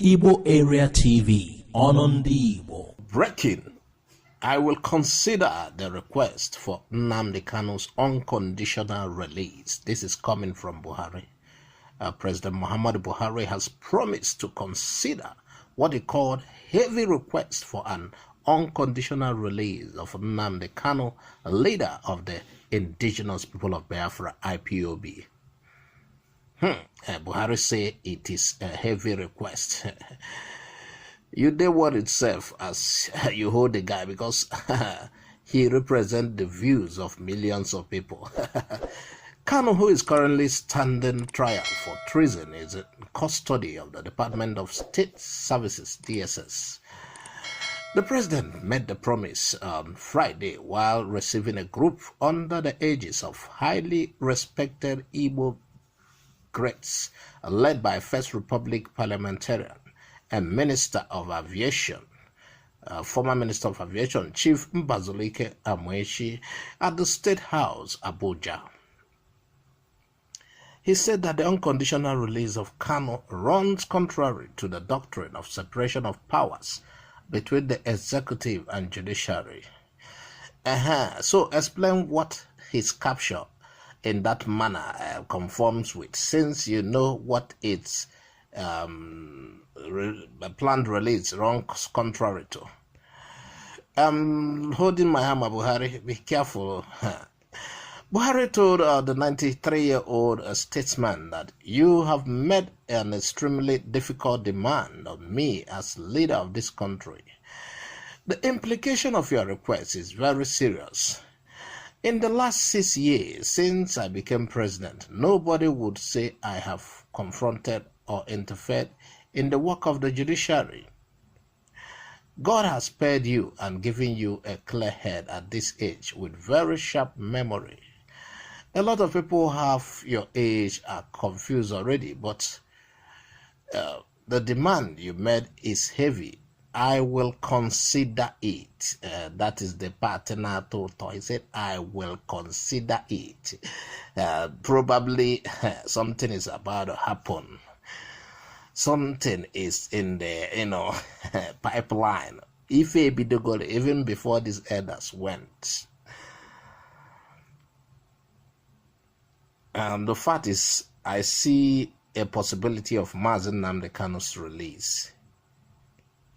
Igbo Area TV on Igbo. Breaking. I will consider the request for Nnamdi Kanu's unconditional release. This is coming from Buhari. President Muhammadu Buhari has promised to consider what he called heavy request for an unconditional release of Nnamdi Kanu, leader of the indigenous people of Biafra, IPOB. Buhari say it is a heavy request. You the word itself as you hold the guy because he represents the views of millions of people. Kanu, who is currently standing trial for treason, is in custody of the Department of State Services, DSS. The president made the promise on Friday while receiving a group under the aegis of highly respected Igbo greats led by First Republic parliamentarian and Minister of Aviation, former Minister of Aviation, Chief Mbazulike Amaechi, at the State House, Abuja. He said that the unconditional release of Kanu runs contrary to the doctrine of separation of powers between the executive and judiciary. So explain what his capture in that manner conforms with, since you know what its planned release runs contrary to. Holding my hammer, Buhari, be careful. Buhari told the 93-year-old statesman that you have made an extremely difficult demand of me as leader of this country. The implication of your request is very serious. In the last 6 years since I became president, nobody would say I have confronted or interfered in the work of the judiciary. God has spared you and given you a clear head at this age with very sharp memory. A lot of people have your age are confused already, but the demand you made is heavy. I will consider it. That is the partner told. He said, I will consider it. Probably something is about to happen. Something is in the, pipeline. If it be the goal, even before these elders went. The fact is, I see a possibility of Nnamdi Kanu's release.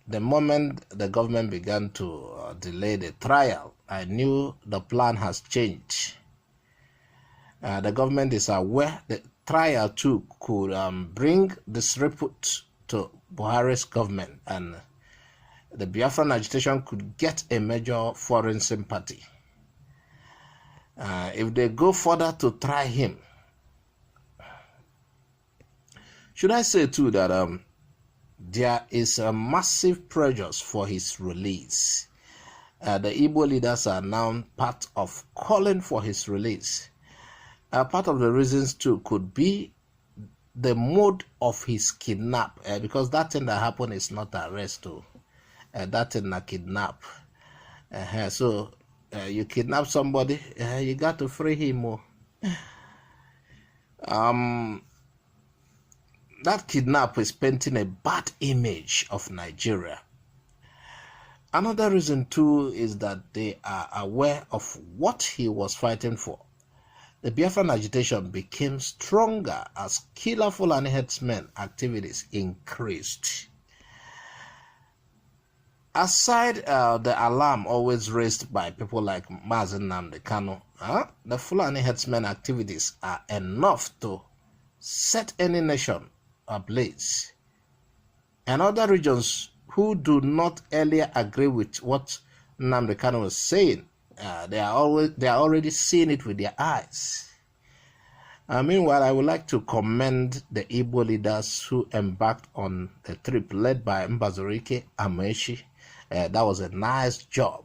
The moment the government began to delay the trial, I knew the plan has changed. The government is aware the trial too could bring disrepute to Buhari's government, and the Biafran agitation could get a major foreign sympathy. If they go further to try him, should I say too that there is a massive pressure for his release. The Igbo leaders are now part of calling for his release. Part of the reasons too could be the mode of his kidnap, because that thing that happened is not arrest too. That thing that kidnap. So you kidnap somebody, you got to free him. That kidnap is painting a bad image of Nigeria. Another reason too is that they are aware of what he was fighting for. The Biafran agitation became stronger as killer Fulani headsmen activities increased. Aside the alarm always raised by people like Nnamdi Kanu, the Fulani headsmen activities are enough to set any nation ablaze. And other regions who do not earlier agree with what Nnamdi Kanu was saying, they are already seeing it with their eyes. Meanwhile, I would like to commend the Igbo leaders who embarked on a trip led by Mbazulike Amaechi. That was a nice job.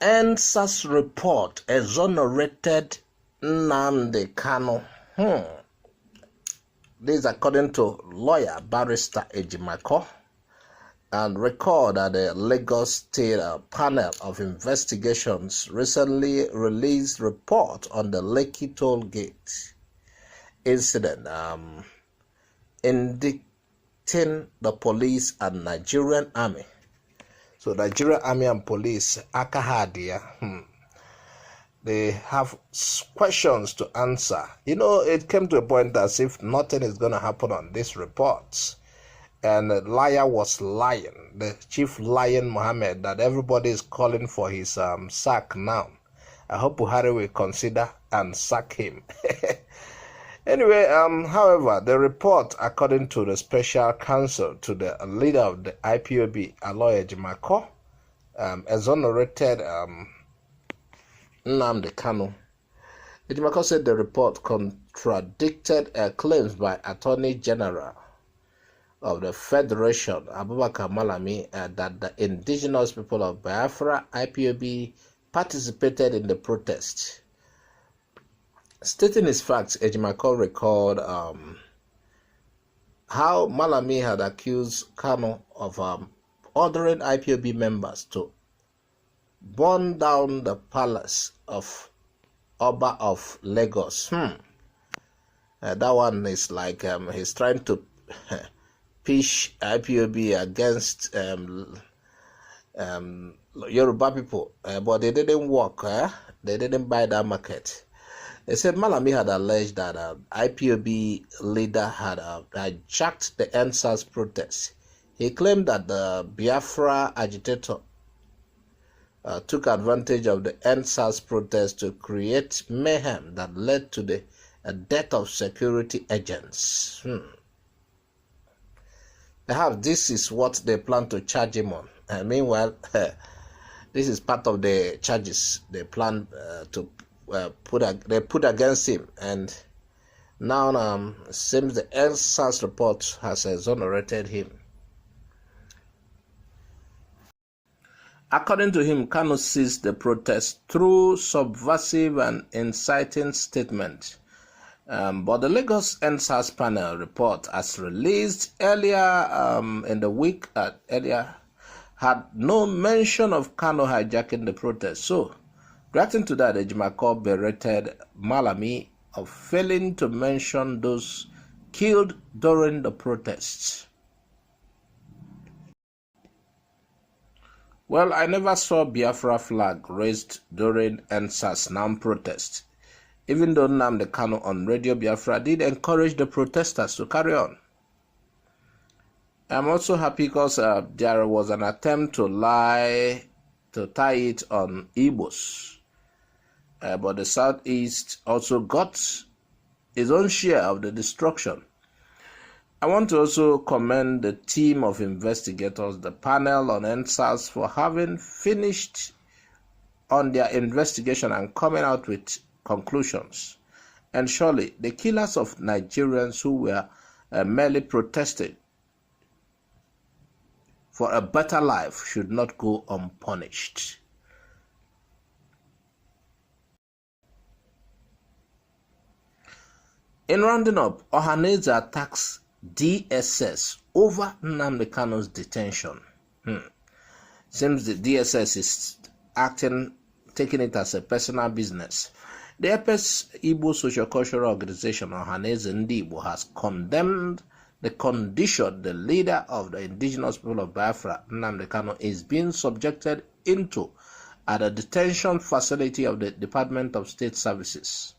Endsars report exonerated Nnamdi Kanu. This is according to lawyer Barrister Ejimako. and recalled that the Lagos State Panel of Investigations recently released report on the Lekki Toll Gate incident, indicting the police and Nigerian army. So Nigerian army and police, Akahadia, they have questions to answer. You know, it came to a point as if nothing is going to happen on these reports. And the liar was lying, the chief lying Mohammed, that everybody is calling for his sack now. I hope Buhari will consider and sack him. Anyway, however, the report, according to the special counsel to the leader of the IPOB, Aloy Ejimako, exonerated Nnamdi Kanu. Ejimako said the report contradicted claims by Attorney General of the Federation, Abubakar Malami, that the indigenous people of Biafra, IPOB, participated in the protest. Stating his facts, Ejimako recalled how Malami had accused Kanu of ordering IPOB members to burn down the palace of Oba of Lagos. That one is like he's trying to pitch IPOB against Yoruba people, but they didn't work. They didn't buy that market. They said Malami had alleged that IPOB leader had hijacked the Endsars protest. He claimed that the Biafra agitator took advantage of the Endsars protest to create mayhem that led to the death of security agents. Perhaps this is what they plan to charge him on. Meanwhile, this is part of the charges they plan to put against him, and now seems the Endsars report has exonerated him. According to him, Kanu seized the protest through subversive and inciting statements. But the Lagos Endsars panel report, as released earlier in the week, had no mention of Kanu hijacking the protest. So, reacting to that, Ejimako berated Malami of failing to mention those killed during the protests. Well, I never saw Biafra flag raised during Endsars NAM protest, even though Nnamdi Kanu on Radio Biafra did encourage the protesters to carry on. I'm also happy because there was an attempt to tie it on Igbos, but the Southeast also got its own share of the destruction. I want to also commend the team of investigators, the panel on Endsars, for having finished on their investigation and coming out with conclusions. And surely the killers of Nigerians who were merely protesting for a better life should not go unpunished. In rounding up, Ohanaeze attacks DSS over Nnamdi Kanu's detention. Seems the DSS is taking it as a personal business. The Epes Igbo Socio-Cultural Organization, Ohanaeze Igbo, has condemned the condition the leader of the indigenous people of Biafra, Nnamdi Kanu, is being subjected into at a detention facility of the Department of State Services.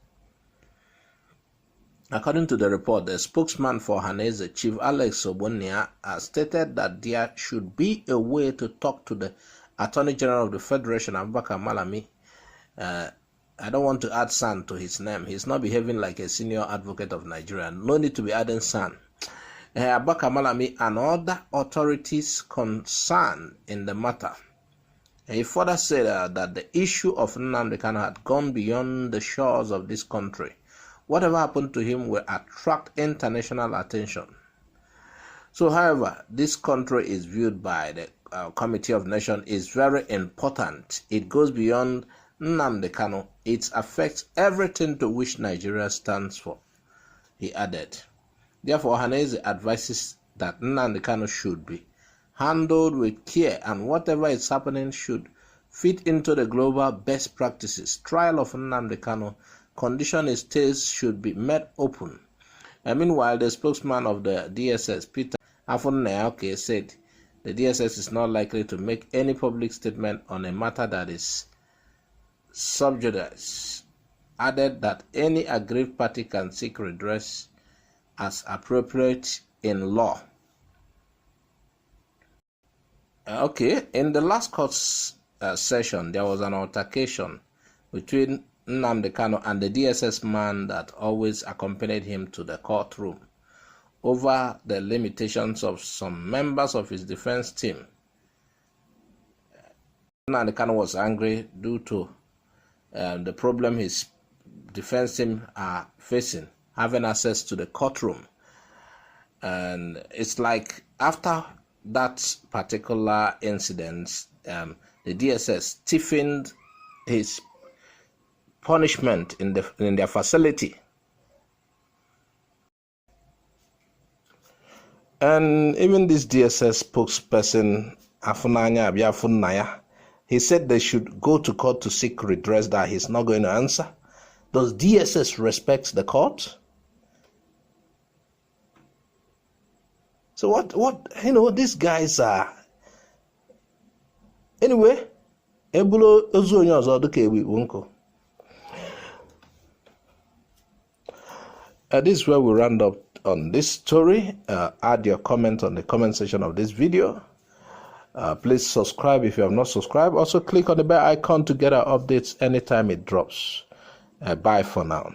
According to the report, the spokesman for Ohanaeze, Chief Alex Obonia, has stated that there should be a way to talk to the Attorney General of the Federation, Abubakar Malami. I don't want to add San to his name. He's not behaving like a senior advocate of Nigeria. No need to be adding San. Abubakar Malami and other authorities concerned in the matter. He further said that the issue of Nnamdi Kanu had gone beyond the shores of this country. Whatever happened to him will attract international attention. So, however, this country is viewed by the Committee of Nations is very important. It goes beyond Nnamdi Kanu. It affects everything to which Nigeria stands for, he added. Therefore, Ohanaeze advises that Nnamdi Kanu should be handled with care, and whatever is happening should fit into the global best practices. Trial of Nnamdi Kanu, condition his case should be made open. And meanwhile, the spokesman of the DSS, Peter Afunnaoke, said the DSS is not likely to make any public statement on a matter that is sub judice. Added that any aggrieved party can seek redress as appropriate in law. In the last court session, there was an altercation between Nnamdi Kanu and the DSS man that always accompanied him to the courtroom over the limitations of some members of his defense team. Nnamdi Kanu was angry due to the problem his defense team are facing, having access to the courtroom. And it's like after that particular incident, the DSS stiffened his punishment in their facility. And even this DSS spokesperson, Afunanya Abiafunaya, he said they should go to court to seek redress that he's not going to answer. Does DSS respect the court? So what these guys are. Anyway, Ebulo Ozuonyo Zodukewi Wunko. This is where we round up on this story. Add your comment on the comment section of this video. Please subscribe if you have not subscribed. Also click on the bell icon to get our updates anytime it drops. Bye for now.